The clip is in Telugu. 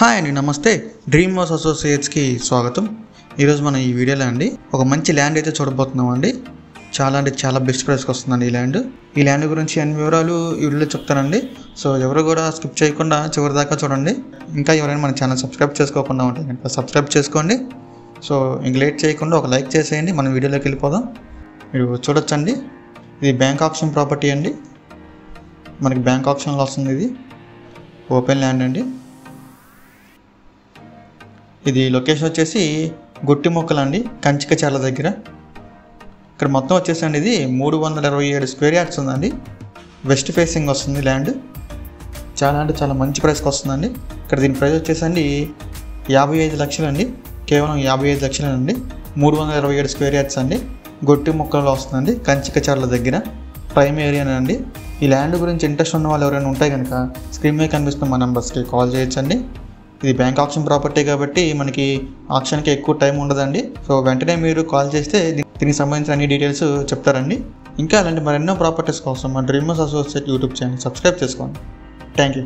హాయ్ అండి, నమస్తే. డ్రీమ్ హౌస్ అసోసియేట్స్కి స్వాగతం. ఈరోజు మనం ఈ వీడియోలో అండి ఒక మంచి ల్యాండ్ అయితే చూడబోతున్నాం అండి. చాలా అంటే చాలా బెస్ట్ ప్రైస్కి వస్తుందండి ఈ ల్యాండ్ గురించి అన్ని వివరాలు ఈ వీడియోలో చెప్తానండి. సో ఎవరు కూడా స్కిప్ చేయకుండా చివరి దాకా చూడండి. ఇంకా ఎవరైనా మన ఛానల్ సబ్స్క్రైబ్ చేసుకోకుండా ఉంటే కనుక సబ్స్క్రైబ్ చేసుకోండి. సో ఇంక లేట్ చేయకుండా ఒక లైక్ చేసేయండి. మనం వీడియోలోకి వెళ్ళిపోదాం. మీరు చూడొచ్చండి, ఇది బ్యాంక్ ఆప్షన్ ప్రాపర్టీ అండి. మనకి బ్యాంక్ ఆప్షన్లో వస్తుంది. ఇది ఓపెన్ ల్యాండ్ అండి. ఇది లొకేషన్ వచ్చేసి గుట్టిమొక్కలు అండి, కంచికచర్ల దగ్గర. ఇక్కడ మొత్తం వచ్చేసండి ఇది 327 స్క్వేర్ యార్డ్స్ ఉందండి. వెస్ట్ ఫేసింగ్ వస్తుంది ల్యాండ్. చాలా అంటే చాలా మంచి ప్రైస్కి వస్తుందండి. ఇక్కడ దీని ప్రైస్ వచ్చేసండి 55 లక్షలు అండి. కేవలం 55 లక్షలు అండి. 327 స్క్వేర్ యార్డ్స్ అండి. గుట్టిమొక్కలో వస్తుందండి, కంచికచర్ల దగ్గర. ప్రైమ్ ఏరియానండి. ఈ ల్యాండ్ గురించి ఇంట్రెస్ట్ ఉన్న వాళ్ళు ఎవరైనా ఉంటే కనుక స్క్రీన్ మీద కనిపిస్తున్న మా నెంబర్స్కి కాల్ చేయొచ్చండి. ఇది బ్యాంక్ ఆప్షన్ ప్రాపర్టీ కాబట్టి మనకి ఆప్షన్కి ఎక్కువ టైం ఉండదండి. సో వెంటనే మీరు కాల్ చేస్తే దీనికి సంబంధించిన అన్ని డీటెయిల్స్ చెప్తారండి. ఇంకా అలాంటి మరెన్నో ప్రాపర్టీస్ కోసం మా dream house associate YouTube channel subscribe చేసుకోండి. Thank you.